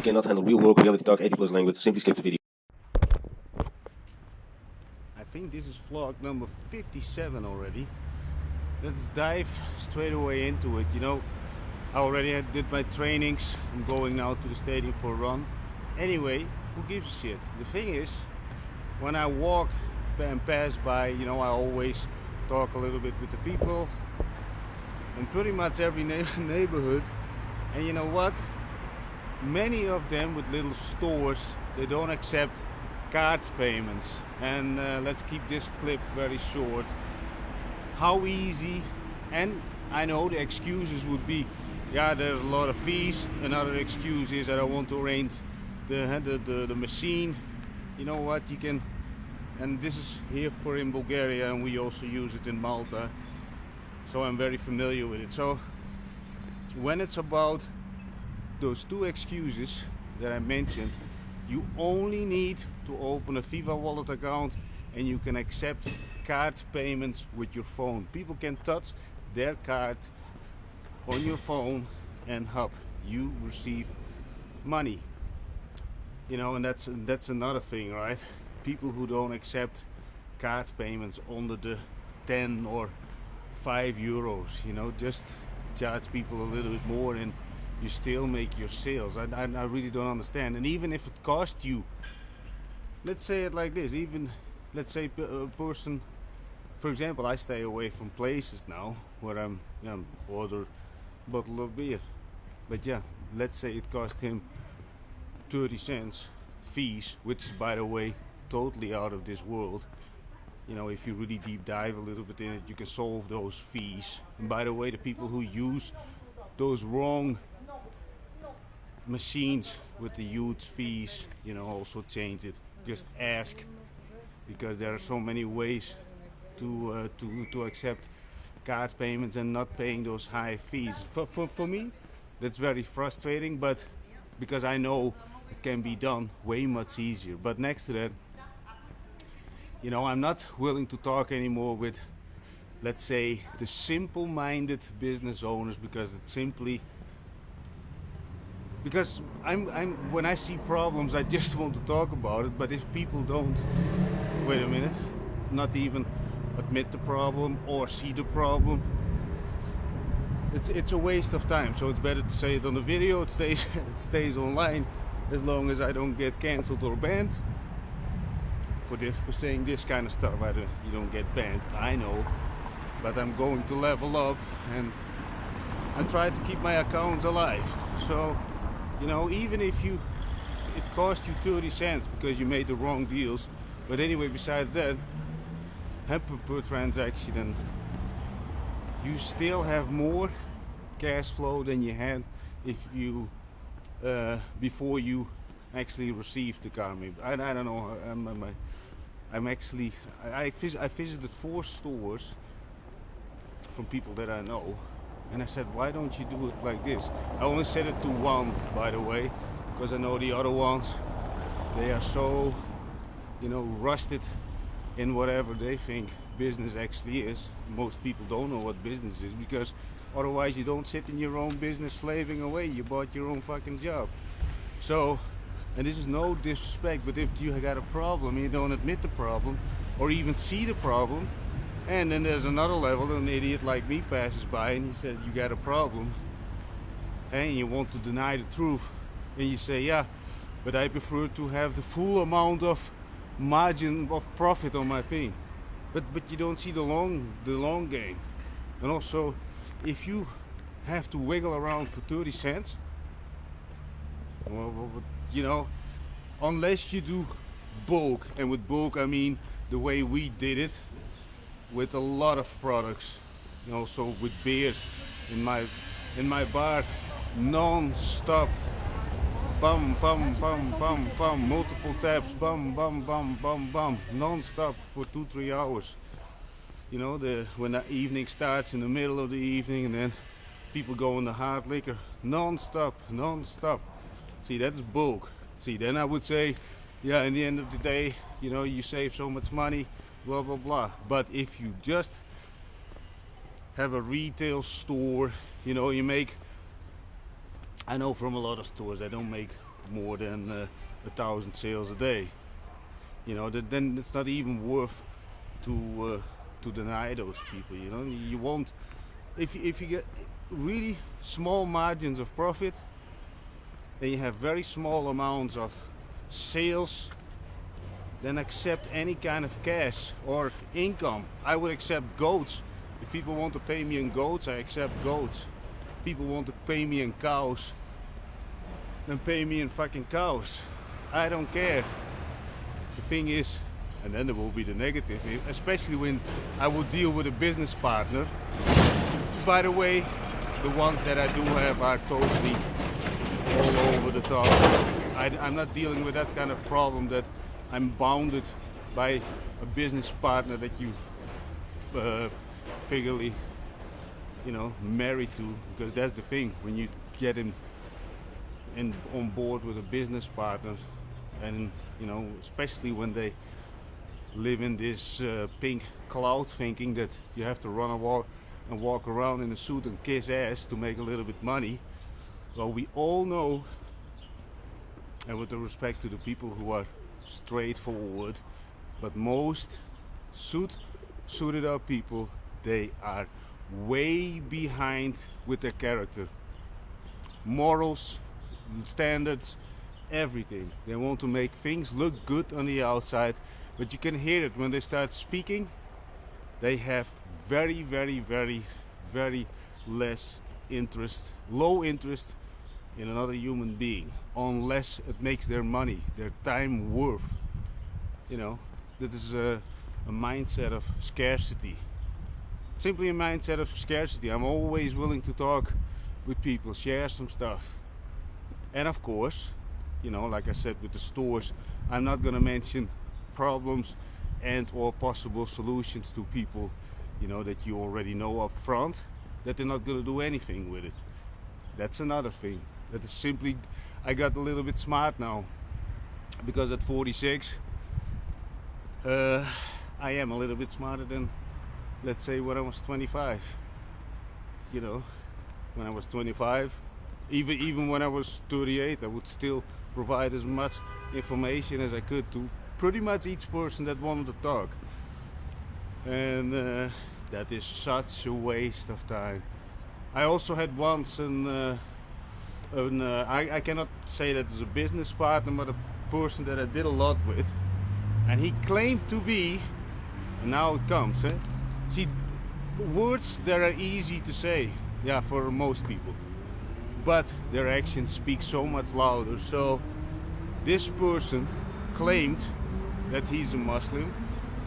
you cannot handle real work, reality talk, 80+ language, simply skip the video. I think this is vlog number 57 already. Let's dive straight away into it. You know, I already did my trainings. I'm going now to the stadium for a run. Anyway, who gives a shit? The thing is, when I walk and pass by, you know, I always talk a little bit with the people in pretty much every neighborhood. And you know what? Many of them with little stores, they don't accept card payments. And let's keep this clip very short. How easy, and I know the excuses would be, yeah, there's a lot of fees. Another excuse is that I want to arrange the machine. You know what, you can, and this is here for in Bulgaria, and we also use it in Malta, so I'm very familiar with it. So when it's about those two excuses that I mentioned, you only need to open a Viva wallet account and you can accept card payments with your phone. People can touch their card on your phone and hop, you receive money. You know, and that's another thing, right? People who don't accept card payments under the 10 or 5 euros, you know, just charge people a little bit more and you still make your sales. I really don't understand. And even if it costs you, let's say it like this, even let's say a person, for example, I stay away from places now where I'm order a bottle of beer, but yeah, let's say it cost him 30 cents fees, which is, by the way, totally out of this world. You know, if you really deep dive a little bit in it, you can solve those fees. And by the way, the people who use those wrong machines with the huge fees, you know, also change it. Just ask, because there are so many ways to accept card payments and not paying those high fees. For me, that's very frustrating, but because I know it can be done way much easier. But next to that, you know, I'm not willing to talk anymore with, let's say, the simple-minded business owners, because it's simply, because I'm when I see problems, I just want to talk about it. But if people don't, wait a minute, not even admit the problem or see the problem, it's a waste of time. So it's better to say it on the video. It stays online, as long as I don't get cancelled or banned for saying this kind of stuff. You don't get banned, I know, but I'm going to level up and I'm trying to keep my accounts alive. So, you know, even if it cost you 30 cents because you made the wrong deals, but anyway, besides that, per transaction, and you still have more cash flow than you had if you before you actually received the car. Maybe I don't know. I visited 4 stores from people that I know, and I said, why don't you do it like this? I only said it to one, by the way, because I know the other ones, they are so, you know, rusted in whatever they think business actually is. Most people don't know what business is, because otherwise you don't sit in your own business slaving away. You bought your own fucking job. So, and this is no disrespect, but if you got a problem, you don't admit the problem or even see the problem, and then there's another level, an idiot like me passes by and he says you got a problem, and you want to deny the truth, and you say, yeah, but I prefer to have the full amount of margin of profit on my thing. But you don't see the long game. And also, if you have to wiggle around for 30 cents, well, you know, unless you do bulk, and with bulk I mean the way we did it, with a lot of products, you know, so with beers in my bar, non-stop, bum bum bum bum bum, multiple taps, bum bum bum bum bum, non-stop for 2-3 hours. You know, when the evening starts, in the middle of the evening, and then people go in the hard liquor, non-stop. See, that's bulk. See, then I would say, yeah, in the end of the day, you know, you save so much money, blah blah blah. But if you just have a retail store, you know, you make, I know from a lot of stores, they don't make more than 1,000 sales a day. You know, then it's not even worth to deny those people. You know, you won't, if you get really small margins of profit, then you have very small amounts of sales, then accept any kind of cash or income. I would accept goats. If people want to pay me in goats, I accept goats. People want to pay me in cows, then pay me in fucking cows. I don't care. The thing is, and then there will be the negative, especially when I will deal with a business partner. By the way, the ones that I do have are totally all over the top. I'm not dealing with that kind of problem that I'm bounded by a business partner that you figuratively, you know, married to, because that's the thing. When you get on board with a business partner, and you know, especially when they live in this pink cloud thinking that you have to run and walk around in a suit and kiss ass to make a little bit money. Well, we all know, and with the respect to the people who are straightforward, but most suited up people, they are way behind with their character, morals, standards, everything. They want to make things look good on the outside, but you can hear it when they start speaking. They have very, very, very, very low interest in another human being, unless it makes their money, their time worth. You know, that is a mindset of scarcity. Simply a mindset of scarcity. I'm always willing to talk with people, share some stuff. And of course, you know, like I said with the stores, I'm not gonna mention problems and or possible solutions to people, you know, that you already know up front, that they're not gonna do anything with it. That's another thing. That is simply, I got a little bit smart now, because at 46, I am a little bit smarter than, let's say, when I was 25. You know, when I was 25, even when I was 38, I would still provide as much information as I could to pretty much each person that wanted to talk. And that is such a waste of time. I also had once I cannot say that as a business partner, but a person that I did a lot with, and he claimed to be, and now it comes, see, words that are easy to say, yeah, for most people, but their actions speak so much louder. So this person claimed that he's a Muslim.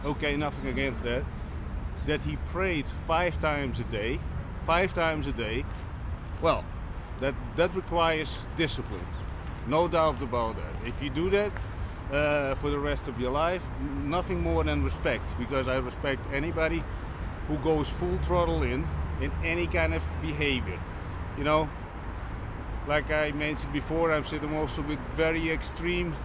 Okay, nothing against that. That he prayed 5 times a day. 5 times a day. Well, that requires discipline, no doubt about that. If you do that for the rest of your life, nothing more than respect, because I respect anybody who goes full throttle in any kind of behavior. You know, like I mentioned before, I'm sitting also with very extreme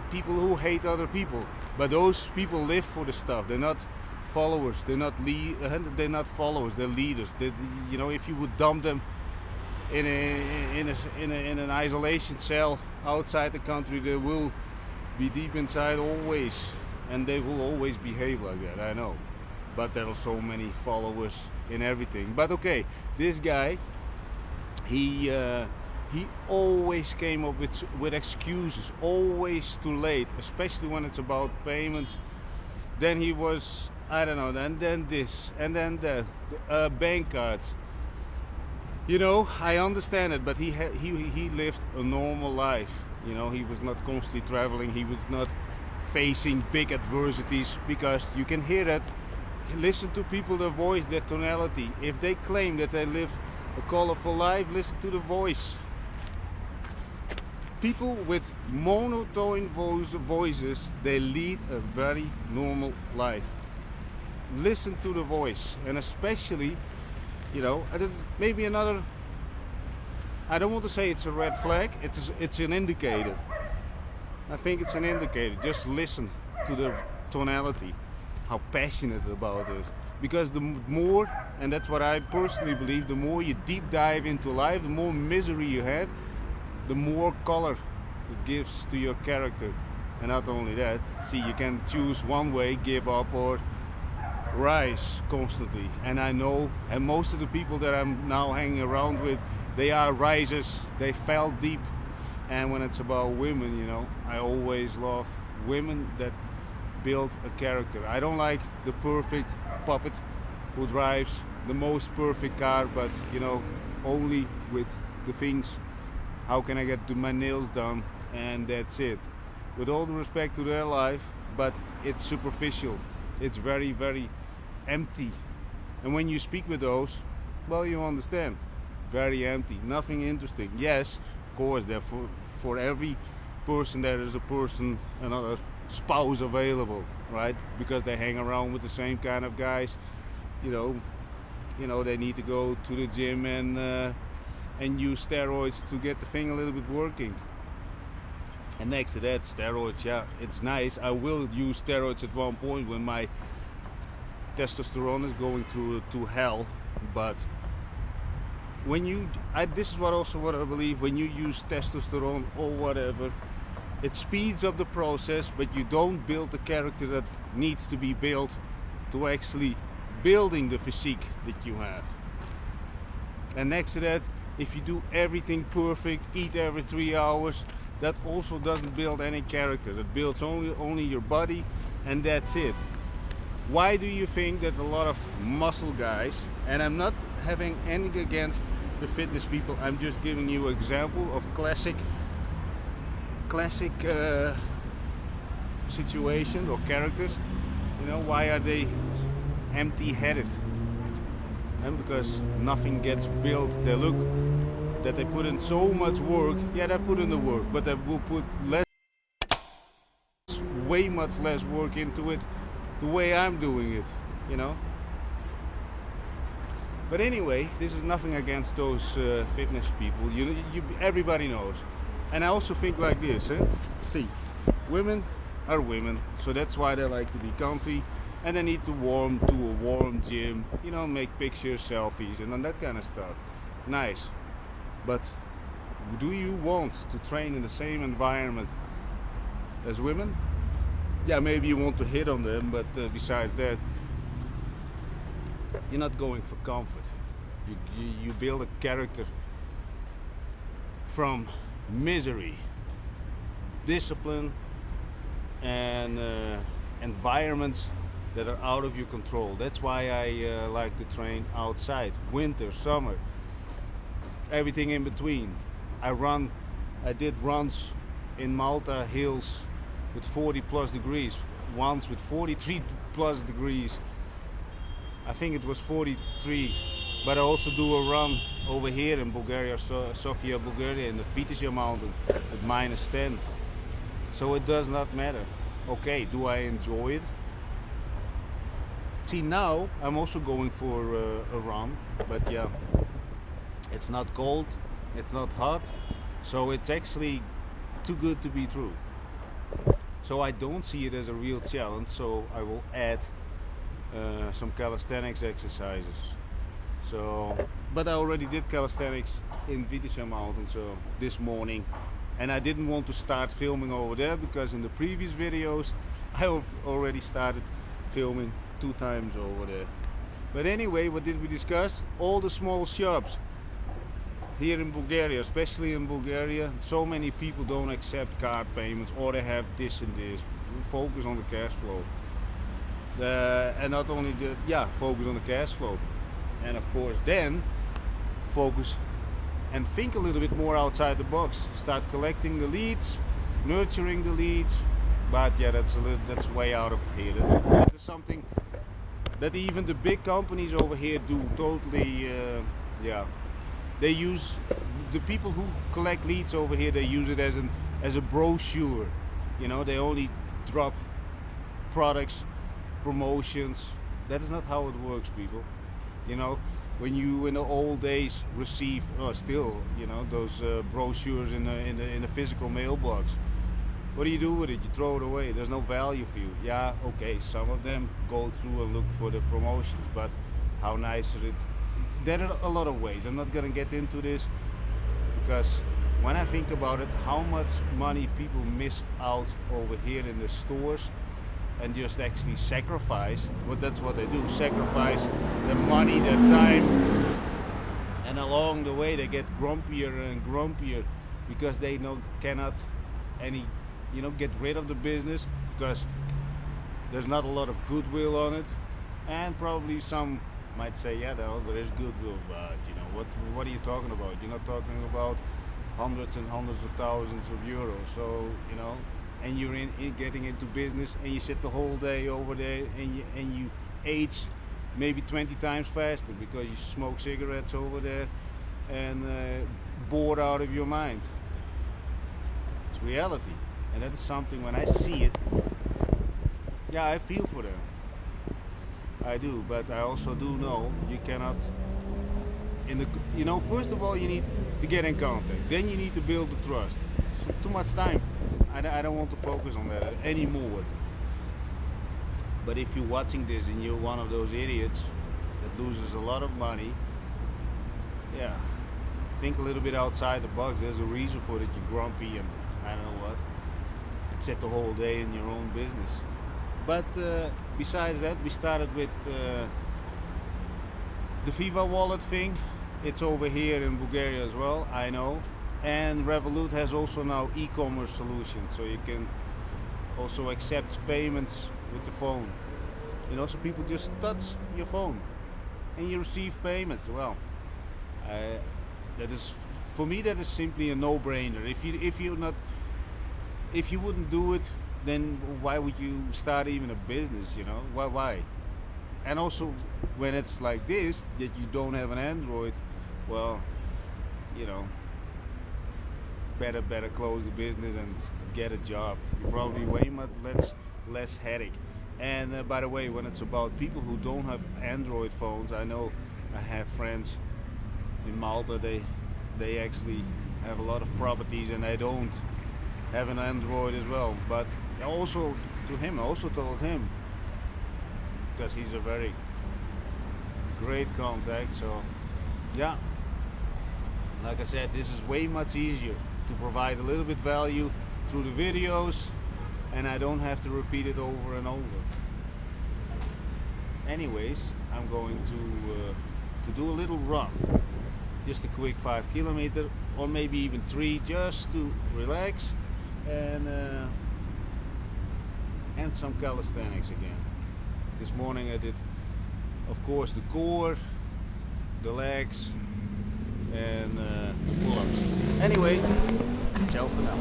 people who hate other people, but those people live for the stuff. They're not followers. They're not followers. They're leaders. You know, if you would dump them in an isolation cell outside the country, they will be deep inside always, and they will always behave like that. I know, but there are so many followers in everything. But okay, this guy, he always came up with excuses, always too late, especially when it's about payments. Then he was, I don't know, and then this, and then that, bank cards. You know, I understand it, but he lived a normal life. You know, he was not constantly traveling. He was not facing big adversities, because you can hear that. Listen to people, their voice, their tonality. If they claim that they live a colorful life, listen to the voice. People with monotone voices, they lead a very normal life. Listen to the voice, and especially, you know, it's maybe another, I don't want to say it's a red flag, it's an indicator. I think it's an indicator. Just listen to the tonality, how passionate about it. Because the more, and that's what I personally believe, the more you deep dive into life, the more misery you had, the more color it gives to your character. And not only that, see, you can choose one way, give up or rise constantly. And I know, and most of the people that I'm now hanging around with, they are risers. They fell deep. And when it's about women, you know, I always love women that build a character. I don't like the perfect puppet who drives the most perfect car, but you know, only with the things, how can I get my nails done, and that's it. With all the respect to their life, but it's superficial. It's very, very empty. And when you speak with those, well, you understand. Very empty, nothing interesting. Yes, of course, therefore, for every person there is a person, another spouse available, right? Because they hang around with the same kind of guys. You know, they need to go to the gym and use steroids to get the thing a little bit working. And next to that, steroids, yeah, it's nice. I will use steroids at one point when my testosterone is going through to hell. But when this is what I believe, when you use testosterone or whatever, it speeds up the process, but you don't build the character that needs to be built to actually building the physique that you have. And next to that, if you do everything perfect, eat every 3 hours, that also doesn't build any character. That builds only your body, and that's it. Why do you think that a lot of muscle guys, and I'm not having anything against the fitness people, I'm just giving you an example of classic situations or characters, you know, why are they empty-headed? And because nothing gets built. They look that they put in so much work. Yeah, they put in the work, but they will put way much less work into it the way I'm doing it, you know. But anyway, this is nothing against those fitness people. Everybody knows. And I also think like this, see, women are women, so that's why they like to be comfy, and they need to warm to a warm gym, you know, make pictures, selfies, and that kind of stuff. Nice. But do you want to train in the same environment as women? Yeah, maybe you want to hit on them, but besides that, you're not going for comfort. You build a character from misery, discipline, and environments that are out of your control. That's why I like to train outside, winter, summer, everything in between. I did runs in Malta hills with 40 plus degrees, once with 43 plus degrees. I think it was 43, but I also do a run over here in Bulgaria, Sofia, Bulgaria, in the Vitezia mountain at -10. So it does not matter. Okay, do I enjoy it? See, now I'm also going for a run, but yeah, it's not cold, it's not hot, so it's actually too good to be true. So I don't see it as a real challenge, so I will add some calisthenics exercises. So, but I already did calisthenics in Vitezia mountain, so this morning, and I didn't want to start filming over there because in the previous videos I have already started filming 2 times over there. But anyway, what did we discuss? All the small shops here in Bulgaria, especially in Bulgaria, so many people don't accept card payments, or they have this and this. Focus on the cash flow. And not only focus on the cash flow. And of course then focus and think a little bit more outside the box. Start collecting the leads, nurturing the leads. But yeah, that's way out of here. That is something that even the big companies over here do totally. They use the people who collect leads over here. They use it as a brochure. You know, they only drop products, promotions. That is not how it works, people. You know, when you in the old days receive, still, you know, those brochures in the physical mailbox. What do you do with it? You throw it away. There's no value for you. Yeah, okay, some of them go through and look for the promotions, but how nice is it? There are a lot of ways. I'm not gonna get into this because when I think about it, how much money people miss out over here in the stores and just actually sacrifice, but that's what they do, sacrifice their money, their time, and along the way they get grumpier and grumpier because they cannot get rid of the business because there's not a lot of goodwill on it. And probably some might say, yeah, there is goodwill, but what are you talking about? You're not talking about hundreds and hundreds of thousands of euros. So and you're getting into business, and you sit the whole day over there, and you age maybe 20 times faster because you smoke cigarettes over there and bored out of your mind. It's reality, and that is something, when I see it, yeah, I feel for them. I do, but I also do know you cannot. First of all, you need to get in contact. Then you need to build the trust. So too much time. I don't want to focus on that anymore. But if you're watching this and you're one of those idiots that loses a lot of money, yeah, think a little bit outside the box. There's a reason for that. You're grumpy and I don't know what. Sit the whole day in your own business. But besides that, we started with the Viva wallet thing. It's over here in Bulgaria as well, I know. And Revolut has also now e-commerce solutions, so you can also accept payments with the phone. So people just touch your phone and you receive payments. Well, that is, for me, that is simply a no-brainer. If you wouldn't do it, then why would you start even a business? Why? And also, when it's like this, that you don't have an Android, well, better close the business and get a job. You probably way much less headache. And by the way, when it's about people who don't have Android phones, I know I have friends in Malta. They actually have a lot of properties and they don't have an Android as well. But I also told him, because he's a very great contact. So yeah, like I said, this is way much easier to provide a little bit value through the videos, and I don't have to repeat it over and over. Anyways, I'm going to do a little run, just a quick 5 kilometer or maybe even 3, just to relax and some calisthenics again. This morning I did, of course, the core, the legs, and pull-ups. Anyway, ciao for now.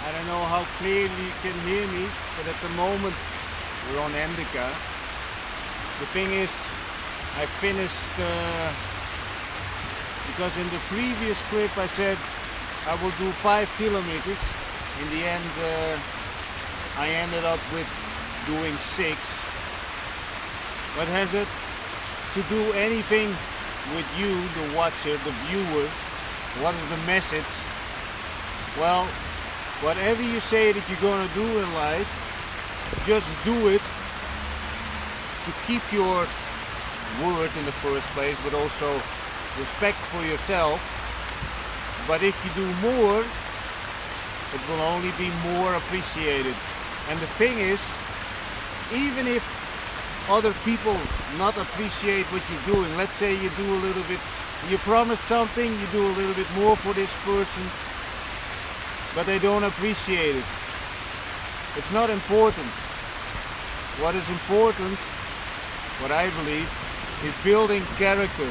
I don't know how clearly you can hear me, but at the moment we're on Endika. The thing is, I finished, because in the previous clip I said I will do 5 kilometers. In the end, I ended up with doing 6. What has it to do anything with you, the watcher, the viewer? What is the message? Well, whatever you say that you're gonna do in life, just do it to keep your word in the first place, but also respect for yourself. But if you do more, it will only be more appreciated. And the thing is, even if other people not appreciate what you're doing, let's say you do a little bit, you promised something, you do a little bit more for this person, but they don't appreciate it. It's not important. What is important, what I believe, is building character.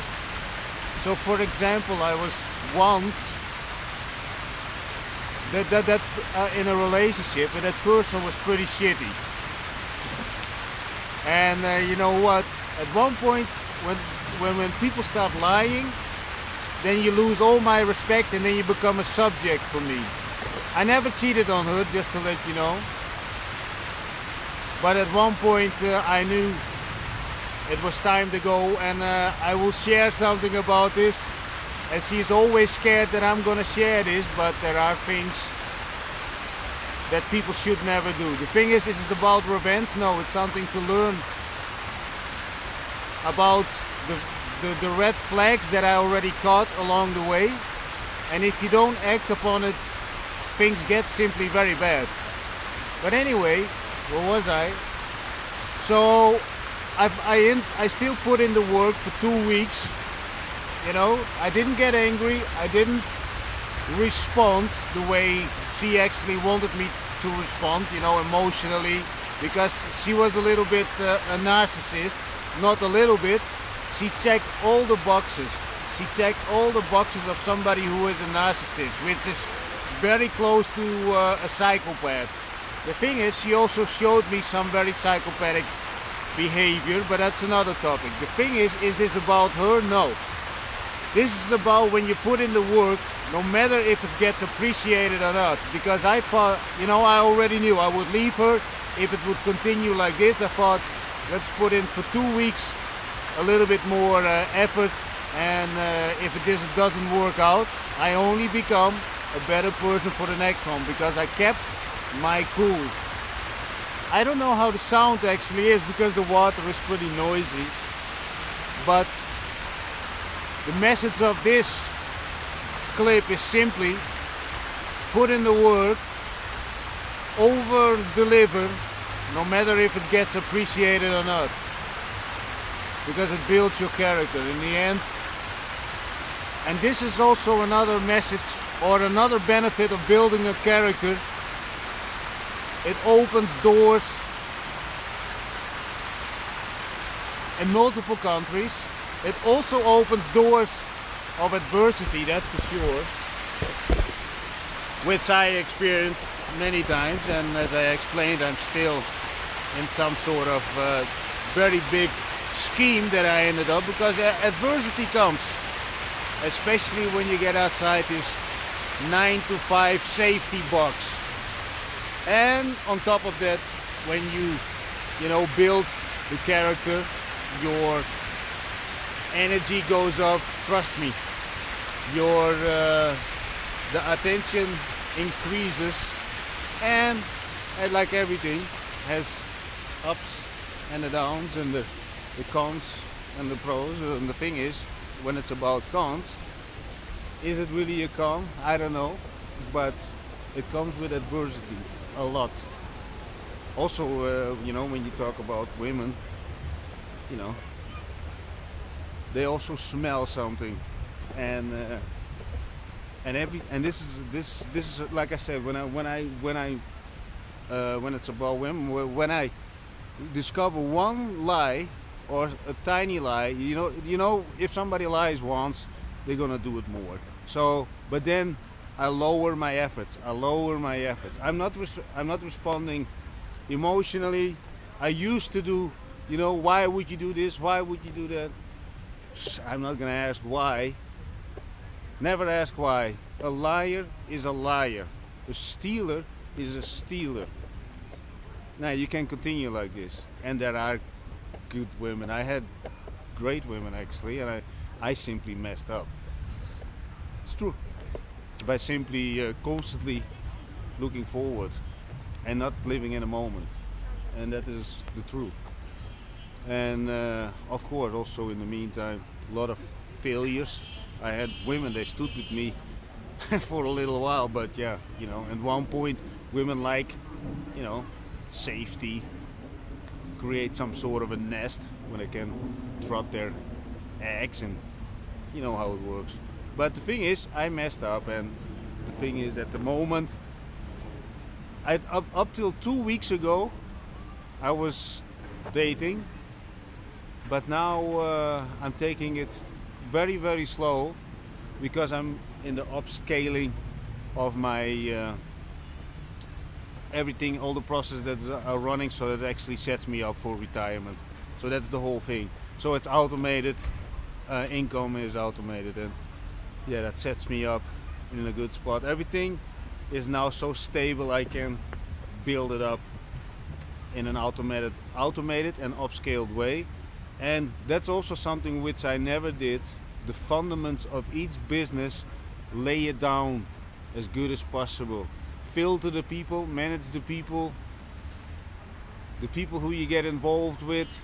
So for example, I was once in a relationship, and that person was pretty shitty. And you know what? At one point, when people start lying, then you lose all my respect, and then you become a subject for me. I never cheated on her, just to let you know. But at one point, I knew it was time to go, and I will share something about this. And she's always scared that I'm gonna share this, but there are things that people should never do. The thing is it about revenge? No, it's something to learn about the red flags that I already caught along the way. And if you don't act upon it, things get simply very bad. But anyway, where was I? So I still put in the work for 2 weeks. You know, I didn't get angry. I didn't respond the way she actually wanted me to respond, you know, emotionally, because she was a little bit a narcissist. Not a little bit. She checked all the boxes. She checked all the boxes of somebody who is a narcissist, which is very close to a psychopath. The thing is, she also showed me some very psychopathic behavior, but that's another topic. The thing is this about her? No. This is about when you put in the work, no matter if it gets appreciated or not. Because I thought, you know, I already knew I would leave her if it would continue like this. I thought, let's put in for 2 weeks a little bit more effort, and if this doesn't work out, I only become a better person for the next one, because I kept my cool. I don't know how the sound actually is because the water is pretty noisy, but the message of this clip is simply put in the work, over deliver, no matter if it gets appreciated or not, because it builds your character in the end. And this is also another message or another benefit of building a character. It opens doors in multiple countries. It also opens doors of adversity, that's for sure, which I experienced many times, and as I explained, I'm still in some sort of very big scheme that I ended up, because adversity comes, especially when you get outside this 9-to-5 safety box. And on top of that, when you know, build the character, your energy goes up. Trust me, your the attention increases, and like everything has ups and the downs and the cons and the pros. And the thing is, when it's about cons, is it really a con? I don't know, but it comes with adversity a lot. Also, you know, when you talk about women, you know, they also smell something, and this is like I said, when it's about women, when I discover one lie or a tiny lie, you know, if somebody lies once, they're gonna do it more. So, but then I lower my efforts. I'm not responding emotionally. I used to do, you know, why would you do this? Why would you do that? I'm not gonna ask why. Never ask why. A liar is a liar. A stealer is a stealer. Now you can continue like this, and there are good women. I had great women actually, and I simply messed up. It's true. By simply constantly looking forward and not living in a moment, and that is the truth. And of course, also in the meantime, a lot of failures. I had women, they stood with me for a little while, but yeah, you know, at one point women like, you know, safety, create some sort of a nest where they can drop their eggs, and you know how it works. But the thing is, I messed up, and the thing is, at the moment, up till 2 weeks ago, I was dating, but now I'm taking it very, very slow, because I'm in the upscaling of my everything, all the process that are running, so that actually sets me up for retirement. So that's the whole thing. So it's automated, income is automated, and yeah, that sets me up in a good spot. Everything is now so stable, I can build it up in an automated and upscaled way. And that's also something which I never did. The fundamentals of each business, lay it down as good as possible. Filter the people, manage the people who you get involved with,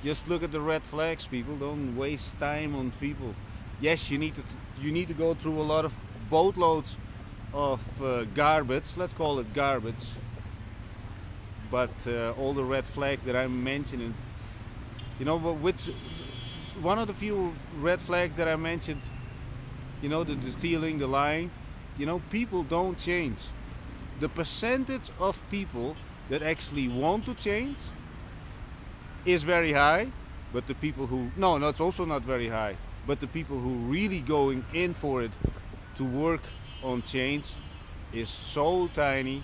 Just look at the red flags, people. Don't waste time on people. Yes, you need to go through a lot of boatloads of garbage. Let's call it garbage. But all the red flags that I'm mentioning, which one of the few red flags that I mentioned, the stealing, the lying, people don't change. The percentage of people that actually want to change is very high, but the people who, no, it's also not very high, but the people who really going in for it to work on change is so tiny,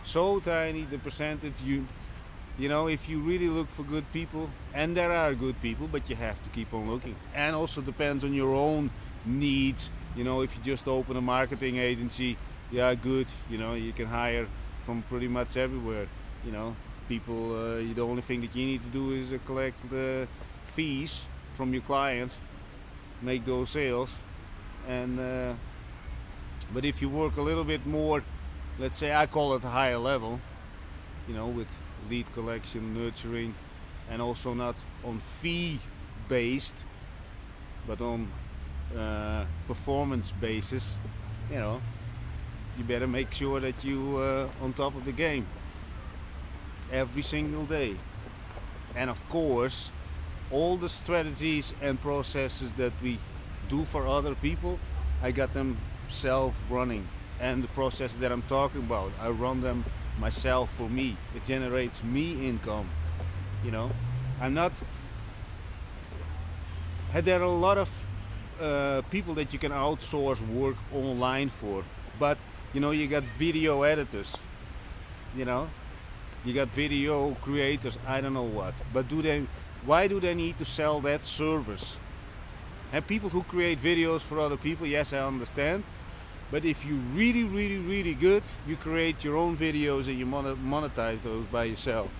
the percentage. If you really look for good people, and there are good people, but you have to keep on looking. And also depends on your own needs. If you just open a marketing agency, yeah, good, you can hire from pretty much everywhere. People, the only thing that you need to do is collect the fees from your clients, make those sales. And but if you work a little bit more, let's say I call it a higher level, with lead collection, nurturing, and also not on fee based, but on performance basis, you better make sure that you on top of the game every single day. And of course, all the strategies and processes that we do for other people, I got them self-running. And the process that I'm talking about, I run them myself for me. It generates me income. I'm not. There are a lot of people that you can outsource work online for, but you got video editors. You got video creators. I don't know what, but why do they need to sell that service? And people who create videos for other people, yes, I understand. But if you're really, really, really good, you create your own videos and you monetize those by yourself.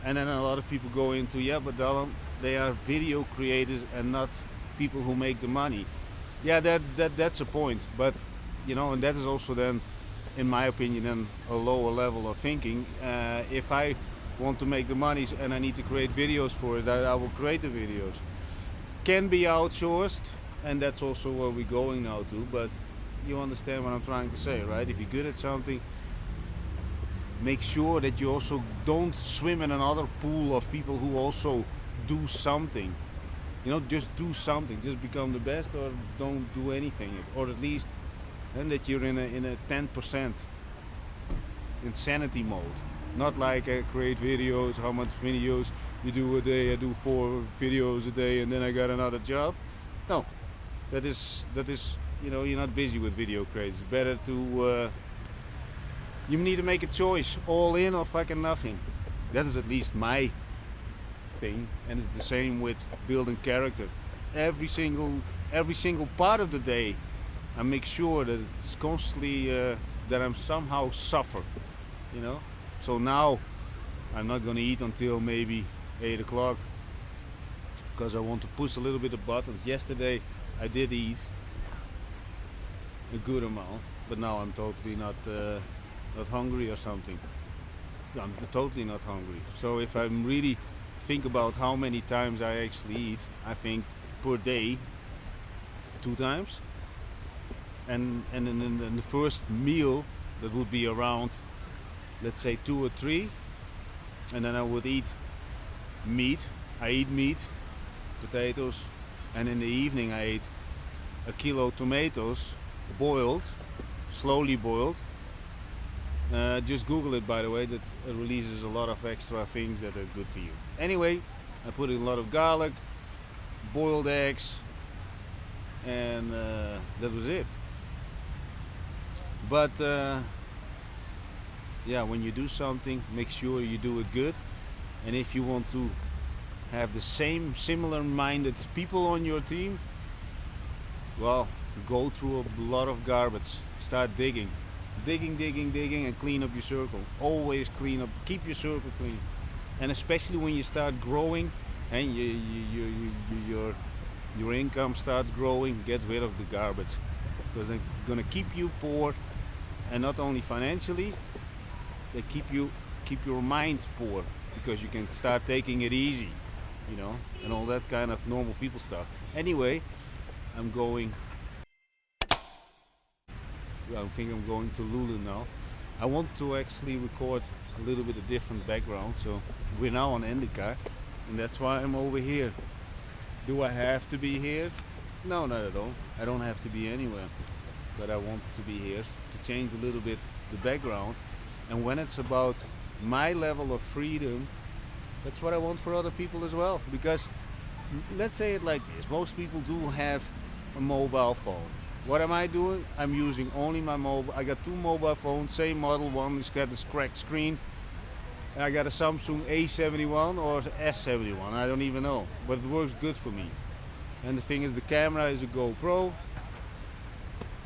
And then a lot of people go into, yeah, but Dahlan, they are video creators and not people who make the money. Yeah, that's a point. But, and that is also then, in my opinion, then a lower level of thinking. If I want to make the money and I need to create videos for it, I will create the videos. Can be outsourced. And that's also where we're going now to, but you understand what I'm trying to say, right? If you're good at something, make sure that you also don't swim in another pool of people who also do something. Just do something. Just become the best, or don't do anything, or at least then that you're in a 10% insanity mode. Not like create videos, how much videos you do a day. I do 4 videos a day, and then I got another job. No. That is, you're not busy with video craze. It's better to, you need to make a choice, all in or fucking nothing. That is at least my thing, and it's the same with building character. Every single part of the day, I make sure that it's constantly, that I'm somehow suffer, So now, I'm not gonna eat until maybe 8 o'clock, because I want to push a little bit of buttons. Yesterday, I did eat a good amount, but now I'm totally not hungry or something. I'm totally not hungry. So if I really think about how many times I actually eat, I think per day 2 times. And in the first meal, that would be around, let's say 2 or 3, and then I would eat meat. I eat meat, potatoes. And in the evening I ate a kilo tomatoes, boiled, slowly boiled. Just Google it, by the way, that releases a lot of extra things that are good for you. Anyway, I put in a lot of garlic, boiled eggs, and that was it. But yeah, when you do something, make sure you do it good. And if you want to have the similar minded people on your team, well, go through a lot of garbage. Start digging, and clean up your circle. Always clean up, keep your circle clean. And especially when you start growing and your income starts growing, get rid of the garbage, because they're gonna keep you poor, and not only financially, they keep your mind poor. because you can start taking it easy, you know, and all that kind of normal people stuff. Anyway, I think I'm going to Lulu now. I want to actually record a little bit of different background, so we're now on IndyCar, and that's why I'm over here. Do I have to be here? No, not at all. I don't have to be anywhere, but I want to be here to change a little bit the background. And when it's about my level of freedom, that's what I want for other people as well. Because let's say it like this: most people do have a mobile phone. What am I doing? I'm using only my mobile. I got two mobile phones, same model. One has got this cracked screen. And I got a Samsung A71 or S71. I don't even know, but it works good for me. And the thing is, the camera is a GoPro,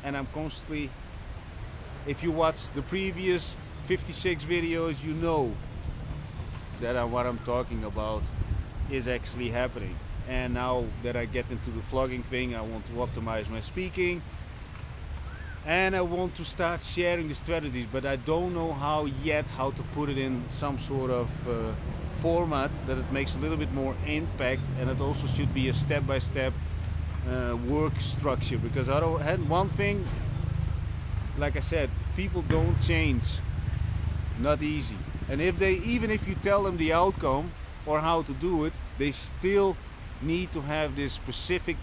and I'm constantly. If you watch the previous 56 videos, you know that what I'm talking about is actually happening. And now that I get into the vlogging thing, I want to optimize my speaking, and I want to start sharing the strategies, but I don't know how to put it in some sort of format that it makes a little bit more impact, and it also should be a step-by-step work structure. Because I don't had one thing, like I said, people don't change, not easy. And even if you tell them the outcome or how to do it, they still need to have this specific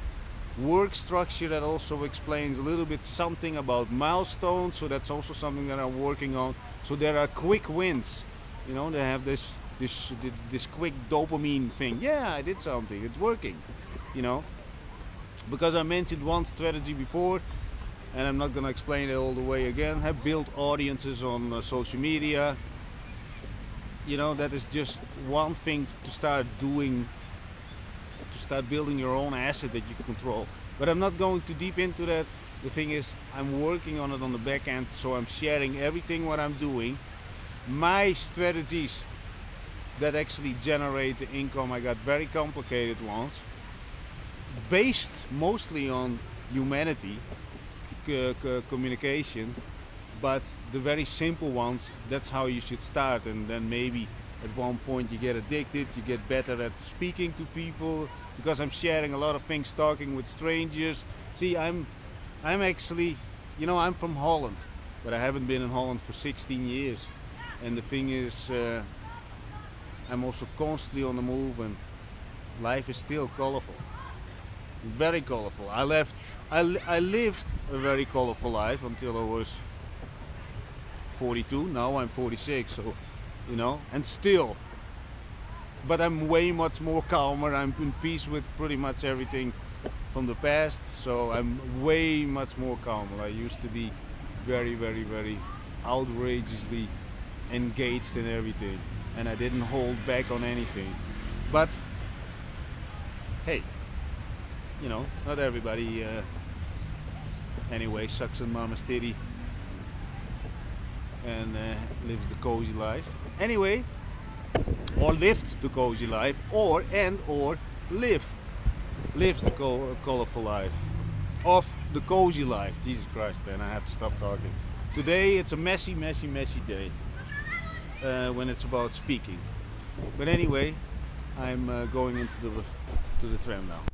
work structure that also explains a little bit something about milestones. So that's also something that I'm working on. So there are quick wins, you know. They have this quick dopamine thing. Yeah, I did something, it's working, you know. Because I mentioned one strategy before, and I'm not gonna explain it all the way again. Have built audiences on social media. You know, that is just one thing to start doing, to start building your own asset that you control. But I'm not going too deep into that. The thing is, I'm working on it on the back end, so I'm sharing everything what I'm doing. My strategies that actually generate the income, I got very complicated ones, based mostly on humanity, communication. But the very simple ones, that's how you should start, and then maybe at one point you get addicted, you get better at speaking to people, because I'm sharing a lot of things, talking with strangers. See, I'm actually, you know, I'm from Holland, but I haven't been in Holland for 16 years. And the thing is, I'm also constantly on the move, and life is still colorful, very colorful. I lived a very colorful life until I was 42. Now I'm 46, so, you know, and still, but I'm way much more calmer. I'm in peace with pretty much everything from the past, so I'm way much more calmer. I used to be very, very, very outrageously engaged in everything, and I didn't hold back on anything. But hey, you know, not everybody anyway sucks in mama's titty and lives the cozy life. Anyway, or lived the cozy life, or live the colorful life of the cozy life. Jesus Christ, man, I have to stop talking. Today it's a messy day when it's about speaking. But anyway, I'm going into the tram now.